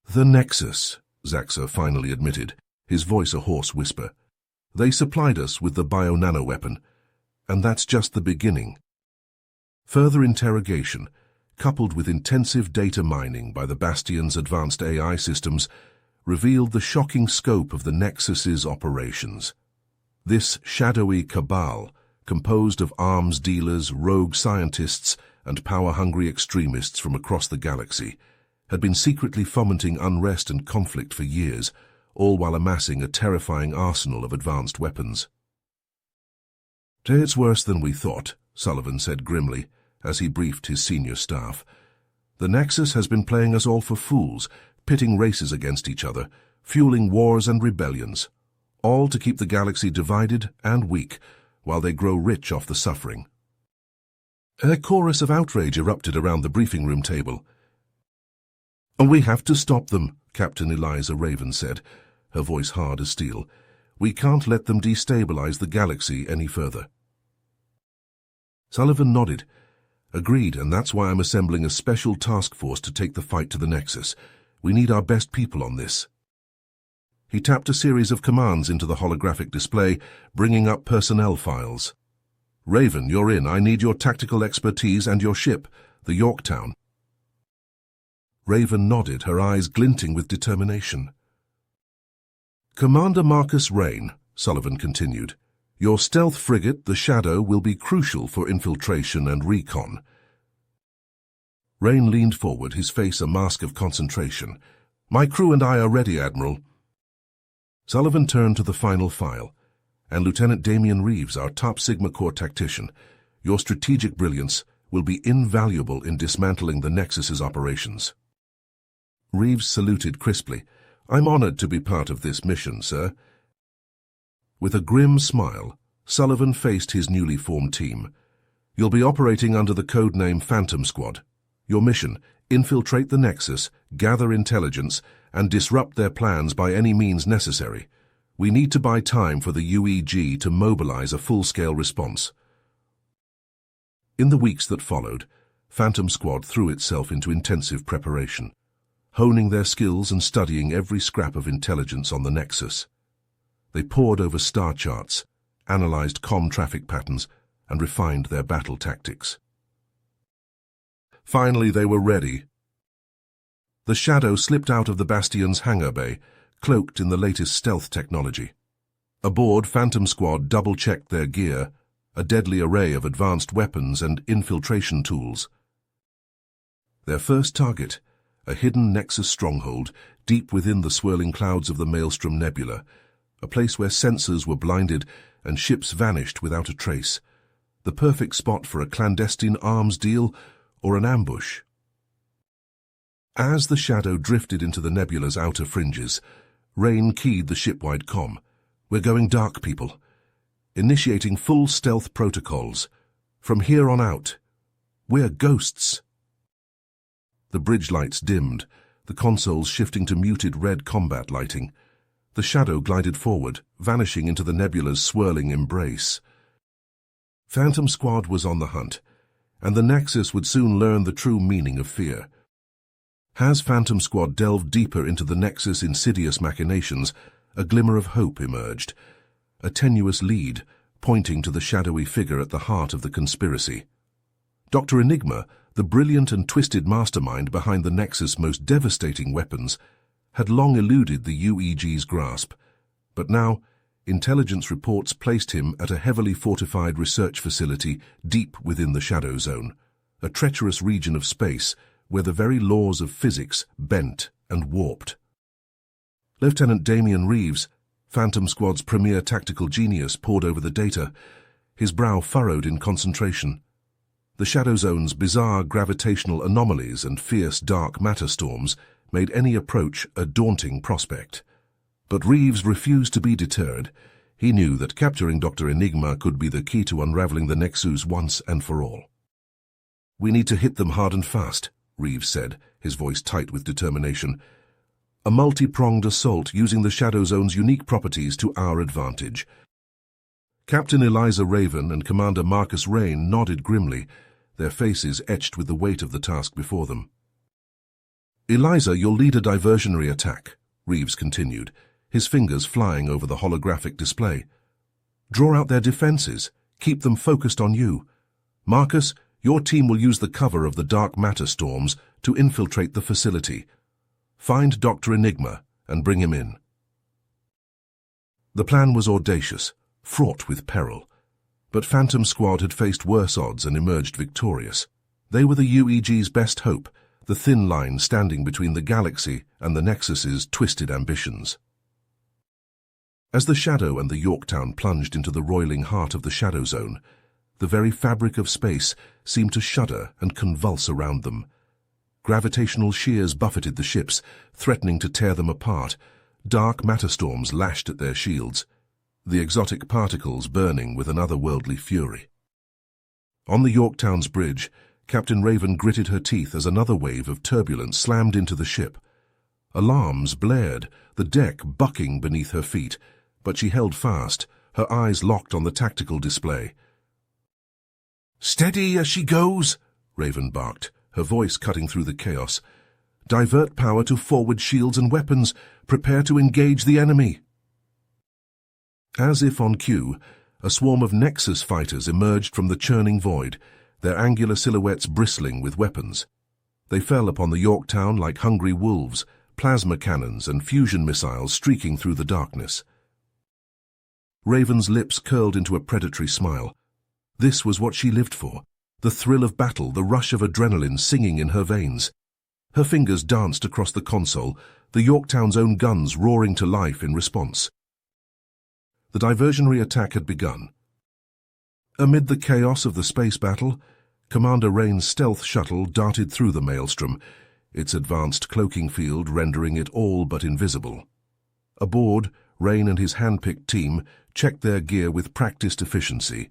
"The Nexus," Zaxor finally admitted, his voice a hoarse whisper. "They supplied us with the bio-nano weapon, and that's just the beginning. Further interrogation, coupled with intensive data mining by the Bastion's advanced AI systems, revealed the shocking scope of the Nexus's operations. This shadowy cabal, composed of arms dealers, rogue scientists, and power-hungry extremists from across the galaxy, had been secretly fomenting unrest and conflict for years, all while amassing a terrifying arsenal of advanced weapons. "It's worse than we thought," Sullivan said grimly, as he briefed his senior staff. "The Nexus has been playing us all for fools, pitting races against each other, fueling wars and rebellions, all to keep the galaxy divided and weak, while they grow rich off the suffering." A chorus of outrage erupted around the briefing room table. "We have to stop them," Captain Eliza Raven said, her voice hard as steel. "We can't let them destabilize the galaxy any further." Sullivan nodded. "Agreed, and that's why I'm assembling a special task force to take the fight to the Nexus. We need our best people on this." He tapped a series of commands into the holographic display, bringing up personnel files. "Raven, you're in. I need your tactical expertise and your ship, the Yorktown." Raven nodded, her eyes glinting with determination. "Commander Marcus Rain," Sullivan continued, "your stealth frigate, the Shadow, will be crucial for infiltration and recon." Rain leaned forward, his face a mask of concentration. "My crew and I are ready, Admiral." Sullivan turned to the final file. "And Lieutenant Damian Reeves, our top Sigma Corps tactician, your strategic brilliance will be invaluable in dismantling the Nexus's operations." Reeves saluted crisply. "I'm honored to be part of this mission, sir." With a grim smile, Sullivan faced his newly formed team. "You'll be operating under the codename Phantom Squad. Your mission, infiltrate the Nexus, gather intelligence, and disrupt their plans by any means necessary. We need to buy time for the UEG to mobilize a full-scale response." In the weeks that followed, Phantom Squad threw itself into intensive preparation, honing their skills and studying every scrap of intelligence on the Nexus. They pored over star charts, analyzed comm traffic patterns, and refined their battle tactics. Finally, they were ready. The Shadow slipped out of the Bastion's hangar bay, cloaked in the latest stealth technology. Aboard, Phantom Squad double-checked their gear, a deadly array of advanced weapons and infiltration tools. Their first target, a hidden Nexus stronghold deep within the swirling clouds of the Maelstrom Nebula, a place where sensors were blinded and ships vanished without a trace, the perfect spot for a clandestine arms deal or an ambush. As the Shadow drifted into the nebula's outer fringes, Rain keyed the shipwide comm. "We're going dark, people. Initiating full stealth protocols. From here on out, we're ghosts." The bridge lights dimmed, the consoles shifting to muted red combat lighting. The Shadow glided forward, vanishing into the nebula's swirling embrace. Phantom Squad was on the hunt, and the Nexus would soon learn the true meaning of fear. As Phantom Squad delved deeper into the Nexus' insidious machinations, a glimmer of hope emerged, a tenuous lead pointing to the shadowy figure at the heart of the conspiracy. Dr. Enigma, the brilliant and twisted mastermind behind the Nexus' most devastating weapons, had long eluded the UEG's grasp, but now intelligence reports placed him at a heavily fortified research facility deep within the Shadow Zone, a treacherous region of space where the very laws of physics bent and warped. Lieutenant Damian Reeves, Phantom Squad's premier tactical genius, pored over the data, his brow furrowed in concentration. The Shadow Zone's bizarre gravitational anomalies and fierce dark matter storms made any approach a daunting prospect. But Reeves refused to be deterred. He knew that capturing Dr. Enigma could be the key to unraveling the Nexus once and for all. "We need to hit them hard and fast," Reeves said, his voice tight with determination. "A multi-pronged assault using the Shadow Zone's unique properties to our advantage." Captain Eliza Raven and Commander Marcus Rain nodded grimly, their faces etched with the weight of the task before them. "Eliza, you'll lead a diversionary attack," Reeves continued, his fingers flying over the holographic display. "Draw out their defenses, keep them focused on you. Marcus, Your team will use the cover of the dark matter storms to infiltrate the facility. Find Dr. Enigma and bring him in. The plan was audacious, fraught with peril. But Phantom Squad had faced worse odds and emerged victorious. They were the UEG's best hope, the thin line standing between the galaxy and the Nexus's twisted ambitions. As the Shadow and the Yorktown plunged into the roiling heart of the Shadow Zone, the very fabric of space seemed to shudder and convulse around them. Gravitational shears buffeted the ships, threatening to tear them apart. Dark matter storms lashed at their shields, the exotic particles burning with an otherworldly fury. On the Yorktown's bridge, Captain Raven gritted her teeth as another wave of turbulence slammed into the ship. Alarms blared, the deck bucking beneath her feet, but she held fast, her eyes locked on the tactical display. "Steady as she goes," Raven barked, her voice cutting through the chaos. "Divert power to forward shields and weapons. Prepare to engage the enemy." As if on cue, a swarm of Nexus fighters emerged from the churning void, their angular silhouettes bristling with weapons. They fell upon the Yorktown like hungry wolves, plasma cannons and fusion missiles streaking through the darkness. Raven's lips curled into a predatory smile. This was what she lived for, the thrill of battle, the rush of adrenaline singing in her veins. Her fingers danced across the console, the Yorktown's own guns roaring to life in response. The diversionary attack had begun. Amid the chaos of the space battle, Commander Rain's stealth shuttle darted through the maelstrom, its advanced cloaking field rendering it all but invisible. Aboard, Rain and his hand-picked team checked their gear with practiced efficiency,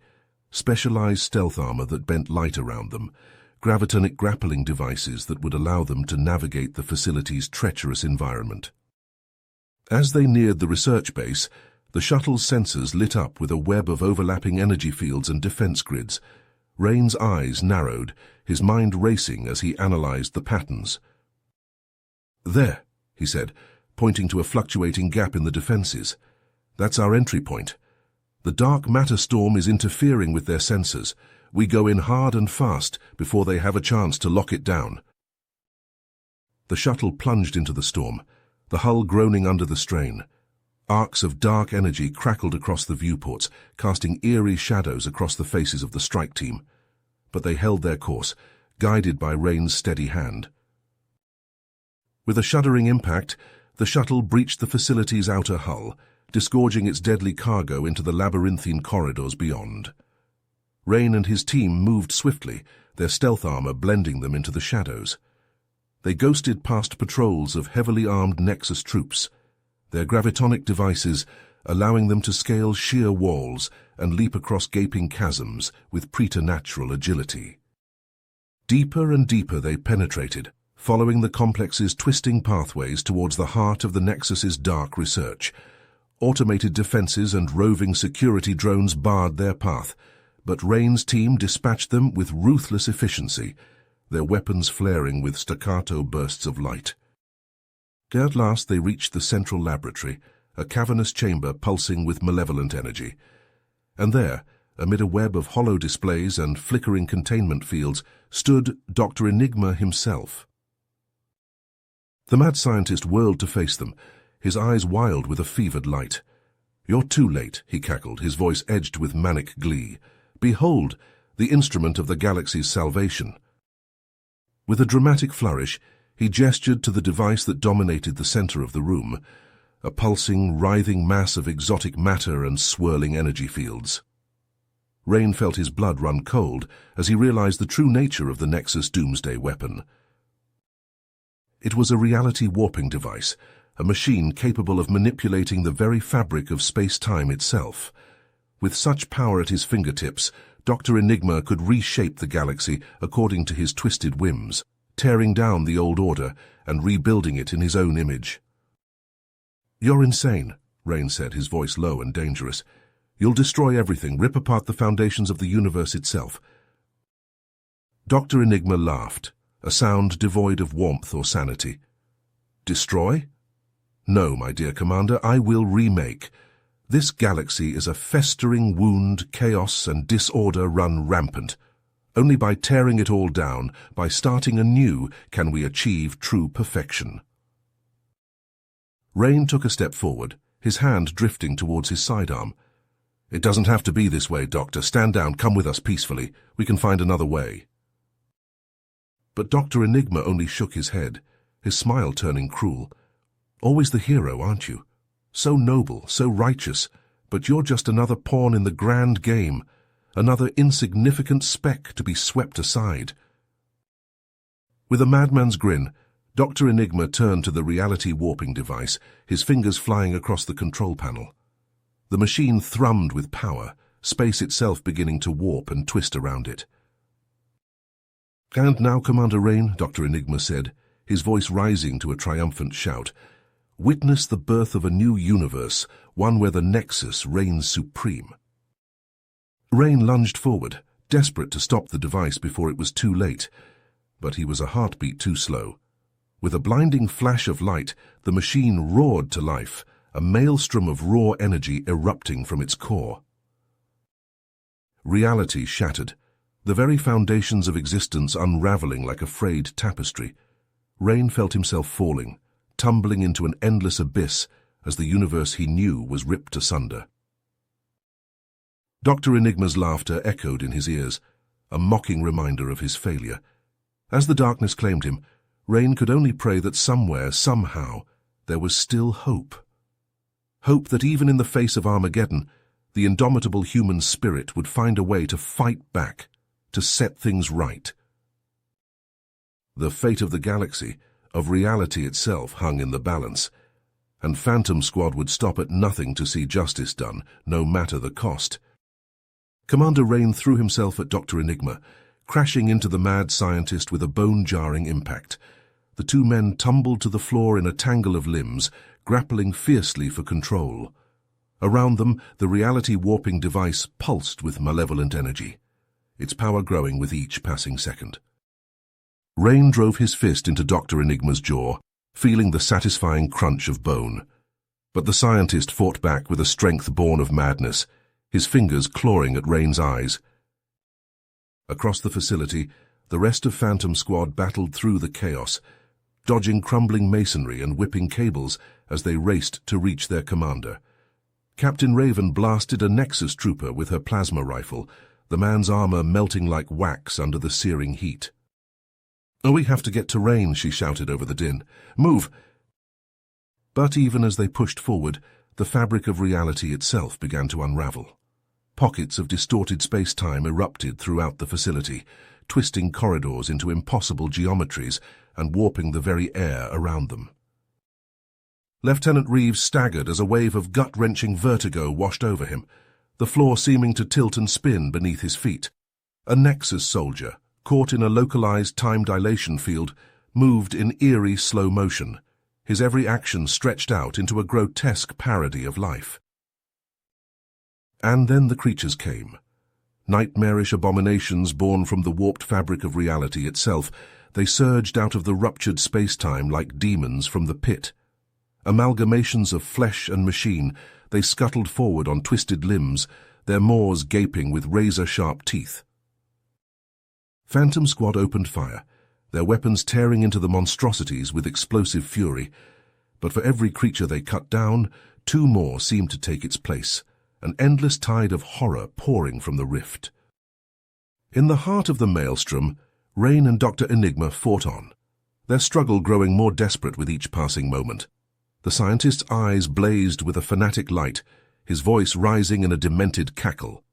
specialized stealth armor that bent light around them, gravitonic grappling devices that would allow them to navigate the facility's treacherous environment. As they neared the research base, the shuttle's sensors lit up with a web of overlapping energy fields and defense grids. Rain's eyes narrowed, his mind racing as he analyzed the patterns. "There," he said, pointing to a fluctuating gap in the defenses. "That's our entry point. The dark matter storm is interfering with their sensors. We go in hard and fast before they have a chance to lock it down." The shuttle plunged into the storm, the hull groaning under the strain. Arcs of dark energy crackled across the viewports, casting eerie shadows across the faces of the strike team. But they held their course, guided by Rain's steady hand. With a shuddering impact, the shuttle breached the facility's outer hull, disgorging its deadly cargo into the labyrinthine corridors beyond. Rain and his team moved swiftly, their stealth armor blending them into the shadows. They ghosted past patrols of heavily armed Nexus troops, their gravitonic devices allowing them to scale sheer walls and leap across gaping chasms with preternatural agility. Deeper and deeper they penetrated, following the complex's twisting pathways towards the heart of the Nexus's dark research. Automated defenses and roving security drones barred their path, but Rain's team dispatched them with ruthless efficiency, their weapons flaring with staccato bursts of light. At last they reached the central laboratory, a cavernous chamber pulsing with malevolent energy. And there, amid a web of hollow displays and flickering containment fields, stood Dr. Enigma himself. The mad scientist whirled to face them, his eyes wild with a fevered light. "You're too late," he cackled, his voice edged with manic glee. "Behold, the instrument of the galaxy's salvation." With a dramatic flourish, he gestured to the device that dominated the center of the room, a pulsing, writhing mass of exotic matter and swirling energy fields. Rain felt his blood run cold as he realized the true nature of the Nexus doomsday weapon. It was a reality-warping device, a machine capable of manipulating the very fabric of space-time itself. With such power at his fingertips, Dr. Enigma could reshape the galaxy according to his twisted whims, tearing down the old order and rebuilding it in his own image. "You're insane," Rain said, his voice low and dangerous. "You'll destroy everything, rip apart the foundations of the universe itself." Dr. Enigma laughed, a sound devoid of warmth or sanity. "Destroy? No, my dear Commander, I will remake. This galaxy is a festering wound, chaos and disorder run rampant. Only by tearing it all down, by starting anew, can we achieve true perfection. Rain took a step forward, his hand drifting towards his sidearm. "It doesn't have to be this way, Doctor. Stand down, come with us peacefully. We can find another way." But Dr. Enigma only shook his head, his smile turning cruel. "Always the hero, aren't you? So noble, so righteous, but you're just another pawn in the grand game, another insignificant speck to be swept aside." With a madman's grin, Dr. Enigma turned to the reality warping device, his fingers flying across the control panel. The machine thrummed with power, space itself beginning to warp and twist around it. "And now, Commander Rain," Dr. Enigma said, his voice rising to a triumphant shout, "witness the birth of a new universe, one where the Nexus reigns supreme." Rain lunged forward, desperate to stop the device before it was too late, but he was a heartbeat too slow. With a blinding flash of light, the machine roared to life, a maelstrom of raw energy erupting from its core. Reality shattered, the very foundations of existence unraveling like a frayed tapestry. Rain felt himself falling, tumbling into an endless abyss as the universe he knew was ripped asunder. Dr. Enigma's laughter echoed in his ears, a mocking reminder of his failure. As the darkness claimed him, Rain could only pray that somewhere, somehow, there was still hope. Hope that even in the face of Armageddon, the indomitable human spirit would find a way to fight back, to set things right. The fate of the galaxy, of reality itself, hung in the balance, and Phantom Squad would stop at nothing to see justice done, no matter the cost. Commander Rain threw himself at Dr. Enigma, crashing into the mad scientist with a bone-jarring impact. The two men tumbled to the floor in a tangle of limbs, grappling fiercely for control. Around them, the reality-warping device pulsed with malevolent energy, its power growing with each passing second. Rain drove his fist into Dr. Enigma's jaw, feeling the satisfying crunch of bone. But the scientist fought back with a strength born of madness, his fingers clawing at Rain's eyes. Across the facility, the rest of Phantom Squad battled through the chaos, dodging crumbling masonry and whipping cables as they raced to reach their commander. Captain Raven blasted a Nexus trooper with her plasma rifle, the man's armor melting like wax under the searing heat. "Oh, we have to get to Rain," she shouted over the din. "Move!" But even as they pushed forward, the fabric of reality itself began to unravel. Pockets of distorted space-time erupted throughout the facility, twisting corridors into impossible geometries and warping the very air around them. Lieutenant Reeves staggered as a wave of gut-wrenching vertigo washed over him, the floor seeming to tilt and spin beneath his feet. A Nexus soldier, caught in a localized time dilation field, moved in eerie slow motion, his every action stretched out into a grotesque parody of life. And then the creatures came. Nightmarish abominations born from the warped fabric of reality itself, they surged out of the ruptured space-time like demons from the pit. Amalgamations of flesh and machine, they scuttled forward on twisted limbs, their maws gaping with razor-sharp teeth. Phantom Squad opened fire, their weapons tearing into the monstrosities with explosive fury. But for every creature they cut down, two more seemed to take its place, an endless tide of horror pouring from the rift. In the heart of the maelstrom, Rain and Dr. Enigma fought on, their struggle growing more desperate with each passing moment. The scientist's eyes blazed with a fanatic light, his voice rising in a demented cackle.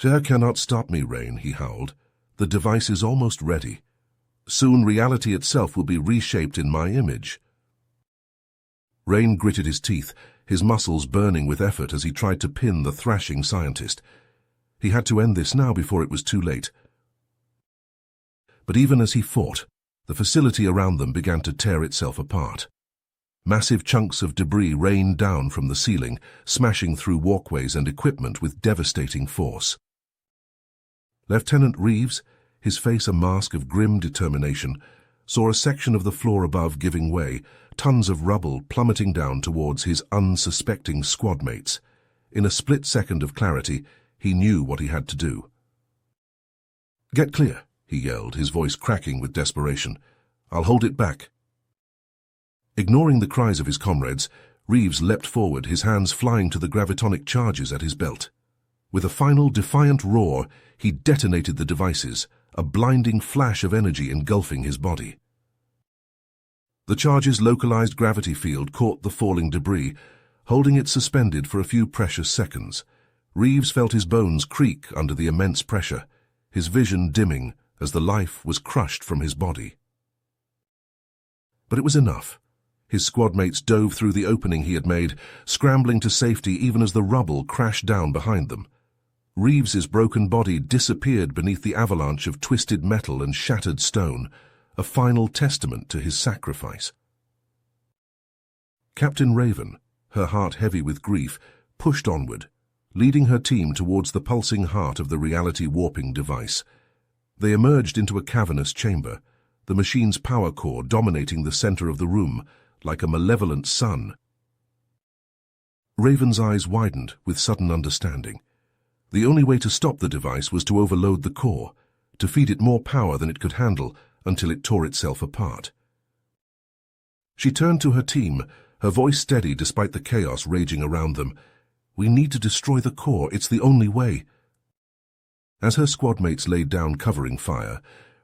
"You cannot stop me, Rain," he howled. "The device is almost ready. Soon reality itself will be reshaped in my image." Rain gritted his teeth, his muscles burning with effort as he tried to pin the thrashing scientist. He had to end this now before it was too late. But even as he fought, the facility around them began to tear itself apart. Massive chunks of debris rained down from the ceiling, smashing through walkways and equipment with devastating force. Lieutenant Reeves, his face a mask of grim determination, saw a section of the floor above giving way, tons of rubble plummeting down towards his unsuspecting squadmates. In a split second of clarity, he knew what he had to do. "Get clear," he yelled, his voice cracking with desperation. "I'll hold it back." Ignoring the cries of his comrades, Reeves leapt forward, his hands flying to the gravitonic charges at his belt. With a final defiant roar, he detonated the devices, a blinding flash of energy engulfing his body. The charge's localized gravity field caught the falling debris, holding it suspended for a few precious seconds. Reeves felt his bones creak under the immense pressure, his vision dimming as the life was crushed from his body. But it was enough. His squad mates dove through the opening he had made, scrambling to safety even as the rubble crashed down behind them. Reeves's broken body disappeared beneath the avalanche of twisted metal and shattered stone, a final testament to his sacrifice. Captain Raven, her heart heavy with grief, pushed onward, leading her team towards the pulsing heart of the reality-warping device. They emerged into a cavernous chamber, the machine's power core dominating the center of the room, like a malevolent sun. Raven's eyes widened with sudden understanding. The only way to stop the device was to overload the core, to feed it more power than it could handle until it tore itself apart. She turned to her team, her voice steady despite the chaos raging around them. "We need to destroy the core, it's the only way." As her squad mates laid down covering fire,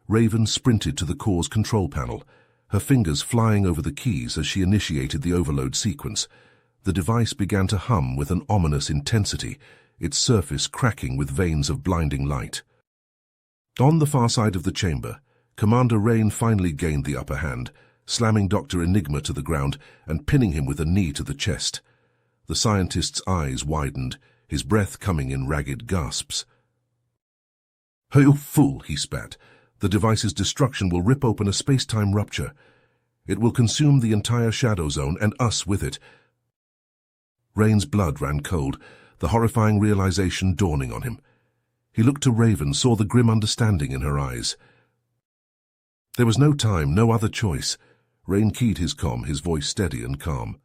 Raven sprinted to the core's control panel, her fingers flying over the keys as she initiated the overload sequence. The device began to hum with an ominous intensity, its surface cracking with veins of blinding light. On the far side of the chamber, Commander Rain finally gained the upper hand, slamming Dr. Enigma to the ground and pinning him with a knee to the chest. The scientist's eyes widened, his breath coming in ragged gasps. "Hey, you fool," he spat. "The device's destruction will rip open a space-time rupture. It will consume the entire Shadow Zone and us with it." Rain's blood ran cold, the horrifying realization dawning on him. He looked to Raven, saw the grim understanding in her eyes. There was no time, no other choice. Rain keyed his comm, his voice steady and calm.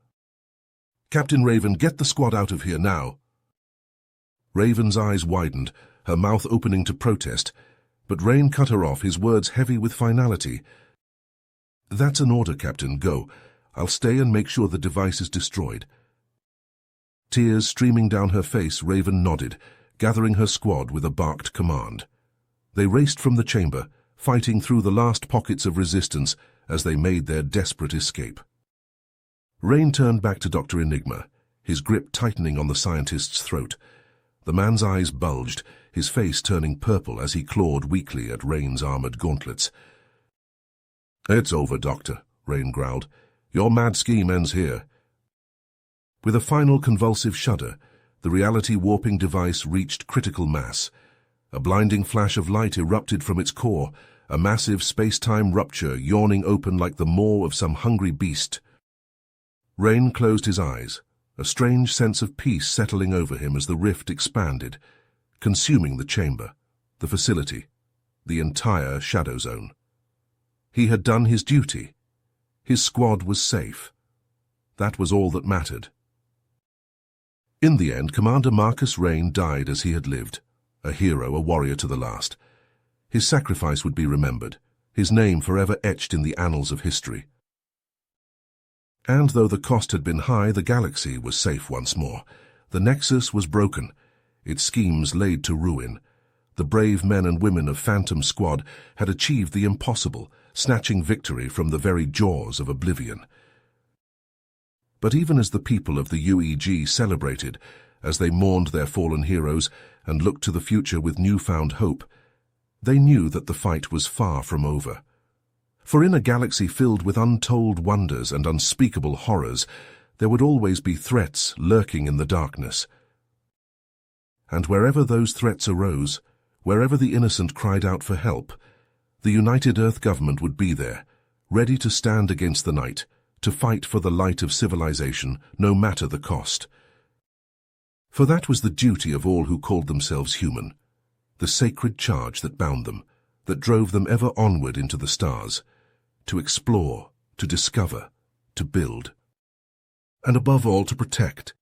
"Captain Raven, get the squad out of here now." Raven's eyes widened, her mouth opening to protest, but Rain cut her off, his words heavy with finality. "That's an order, Captain. Go. I'll stay and make sure the device is destroyed." Tears streaming down her face, Raven nodded, gathering her squad with a barked command. They raced from the chamber, fighting through the last pockets of resistance as they made their desperate escape. Rain turned back to Dr. Enigma, his grip tightening on the scientist's throat. The man's eyes bulged, his face turning purple as he clawed weakly at Rain's armored gauntlets. "It's over, Doctor," Rain growled. "Your mad scheme ends here." With a final convulsive shudder, the reality-warping device reached critical mass. A blinding flash of light erupted from its core, a massive space-time rupture yawning open like the maw of some hungry beast. Rain closed his eyes, a strange sense of peace settling over him as the rift expanded, consuming the chamber, the facility, the entire Shadow Zone. He had done his duty. His squad was safe. That was all that mattered. In the end, Commander Marcus Rain died as he had lived, a hero, a warrior to the last. His sacrifice would be remembered, his name forever etched in the annals of history. And though the cost had been high, the galaxy was safe once more. The Nexus was broken, its schemes laid to ruin. The brave men and women of Phantom Squad had achieved the impossible, snatching victory from the very jaws of oblivion. But even as the people of the UEG celebrated, as they mourned their fallen heroes and looked to the future with newfound hope, they knew that the fight was far from over. For in a galaxy filled with untold wonders and unspeakable horrors, there would always be threats lurking in the darkness. And wherever those threats arose, wherever the innocent cried out for help, the United Earth government would be there, ready to stand against the night, to fight for the light of civilization, no matter the cost. For that was the duty of all who called themselves human, the sacred charge that bound them, that drove them ever onward into the stars, to explore, to discover, to build, and above all to protect.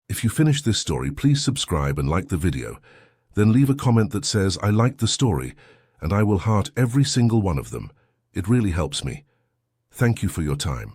If you finish this story, please subscribe and like the video. Then leave a comment that says, "I liked the story," and I will heart every single one of them. It really helps me. Thank you for your time.